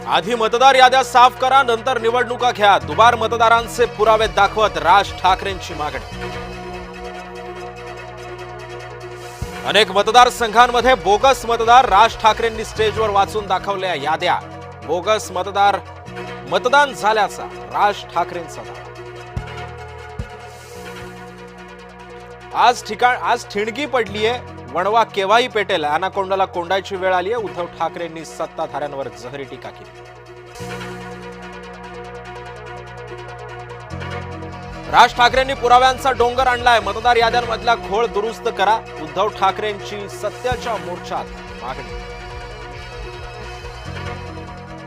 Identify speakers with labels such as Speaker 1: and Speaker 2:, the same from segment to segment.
Speaker 1: आधी मतदार याद्या साफ करा, नंतर निवडणुका घ्या. दुबार मतदारांचे पुरावे दाखवत राज ठाकरेंची मागणी. अनेक मतदारसंघांमध्ये बोगस मतदार. राज ठाकरेंनी स्टेजवर वाचून दाखवल्या याद्या. बोगस मतदान झाल्याचा राज ठाकरेंचा दावा. आज ठिणगी पडलीये. वणवा केव्हाही पेटेल. अनाकोंडाला कोंडायची वेळ आली आहे. उद्धव ठाकरेंनी सत्ताधाऱ्यांवर जहरी टीका केली. राज ठाकरेंनी पुराव्यांचा डोंगर आणलाय. मतदार याद्यांमधला घोळ दुरुस्त करा. उद्धव ठाकरेंची सत्याच्या मोर्चात मागणी.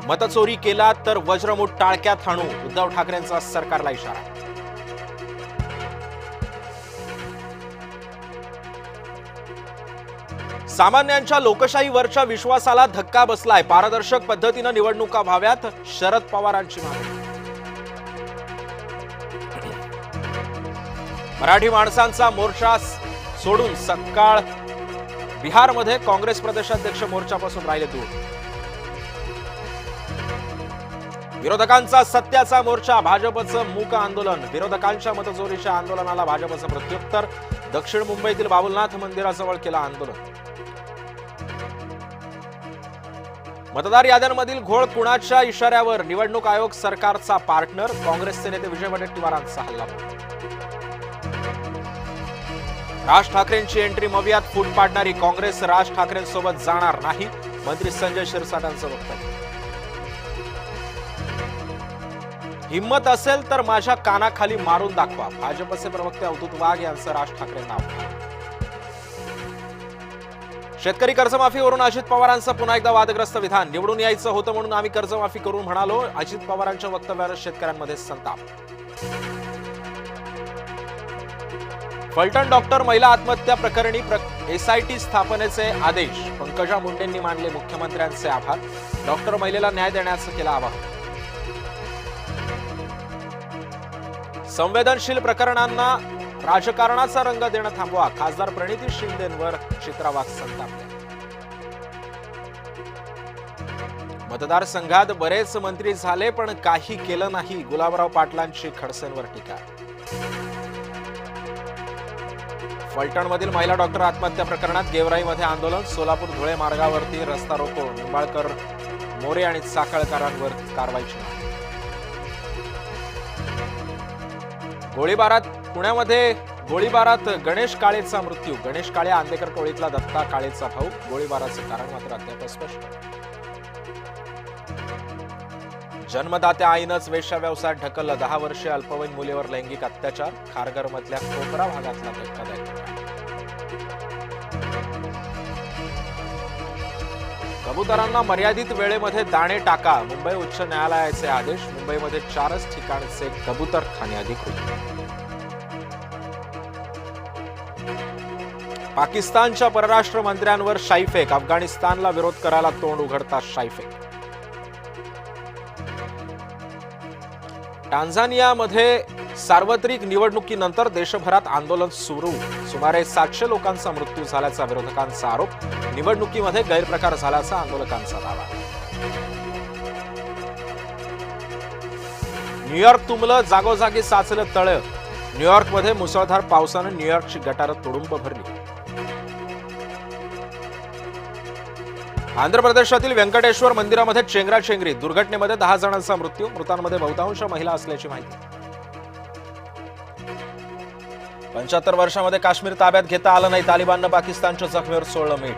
Speaker 1: मतचोरी केला तर वज्रमूठ टाळक्यात हाणू. उद्धव ठाकरेंचा सरकारला इशारा. सामान्यांच्या लोकशाहीवरच्या विश्वासाला धक्का बसलाय. पारदर्शक पद्धतीने निवडणुका व्हाव्यात. शरद पवारांची मागणी. मराठी माणसांचा मोर्चा सोडून सकाळ बिहारमध्ये काँग्रेस प्रदेशाध्यक्ष मोर्चापासून राहिले दूर. विरोधकांचा सत्याचा मोर्चा. भाजपचं मूक आंदोलन. विरोधकांच्या मतचोरीच्या आंदोलनाला भाजपचं प्रत्युत्तर. दक्षिण मुंबईतील बाबुलनाथ मंदिराजवळ केलं आंदोलन. मतदार याद्यांमधील घोळ कुणाच्या इशाऱ्यावर? निवडणूक आयोग सरकारचा पार्टनर. काँग्रेसचे नेते विजय वडेट्टीवारांचा हल्लाबोल. राज ठाकरेंची एंट्री मवियात फूट पाडणारी. काँग्रेस राज ठाकरेंसोबत जाणार नाही. मंत्री संजय शिरसाटांचं वक्तव्य. हिम्मत असेल तर माझ्या कानाखाली मारून दाखवा. भाजपचे प्रवक्ते अवधूत वाघ यांचं राज ठाकरेंना आव्हान. शेतकरी कर्जमाफीवरून अजित पवारांचं पुन्हा एकदा वादग्रस्त विधान. निवडून यायचं होतं म्हणून आम्ही कर्जमाफी करून म्हणालो. अजित पवारांच्या वक्तव्यानं शेतकऱ्यांमध्ये संताप. फलटण डॉक्टर महिला आत्महत्या प्रकरणी एसआयटी स्थापनेचे आदेश. पंकजा मुंडेंनी मानले मुख्यमंत्र्यांचे आभार. डॉक्टर महिलेला न्याय देण्याचं केलं आवाहन. संवेदनशील प्रकरणांना राजकारणाचा रंग देणं थांबवा. खासदार प्रणिती शिंदेंवर चित्रा वाघ संतापले. मतदारसंघात बरेच मंत्री झाले पण काही केलं नाही. गुलाबराव पाटलांची खडसेंवर टीका. फलटणमधील महिला डॉक्टर आत्महत्या प्रकरणात गेवराईमध्ये आंदोलन. सोलापूर धुळे मार्गावरती रस्ता रोको. निंबाळकर, मोरे आणि चाकळकरांवर कारवाईची मागणी. पुण्यामध्ये गोळीबारात गणेश काळेचा मृत्यू. गणेश काळे आंदेकर टोळीतला दत्ता काळेचा भाऊ. गोळीबाराचं कारण मात्र अद्याप स्पष्ट. जन्मदात्या आईनंच वेश्या व्यवसायात ढकललं. 10 वर्षीय अल्पवयीन मुलीवर लैंगिक अत्याचार. खारघरमधल्या कोपरा भागातला धक्कादायक प्रकार. कबुतरांना मर्यादित वेळेमध्ये दाणे टाका. मुंबई उच्च न्यायालयाचे आदेश. मुंबईमध्ये 4च ठिकाणचे कबूतरखाने अधिकृत. पाकिस्तानच्या परराष्ट्र मंत्र्यांवर शाईफेक. अफगाणिस्तानला विरोध करायला तोंड उघडता शाईफेक. टांझानियामध्ये सार्वत्रिक निवडणुकीनंतर देशभरात आंदोलन सुरू. सुमारे 700 लोकांचा मृत्यू झाल्याचा विरोधकांचा आरोप. निवडणुकीमध्ये गैरप्रकार झाल्याचा आंदोलकांचा दावा. न्यूयॉर्क तुंबलं. जागोजागी साचलं तळं. न्यूयॉर्कमध्ये मुसळधार पावसानं न्यूयॉर्कची गटारं तुडुंब भरली. आंध्र प्रदेशातील व्यंकटेश्वर मंदिरामध्ये चेंगराचेंगरी. दुर्घटनेमध्ये 10 जणांचा मृत्यू. मृतांमध्ये बहुतांश महिला असल्याची माहिती. 75 वर्षांमध्ये काश्मीर ताब्यात घेता आलं नाही. तालिबाननं पाकिस्तानच्या जखमेवर सोडलं मीठ.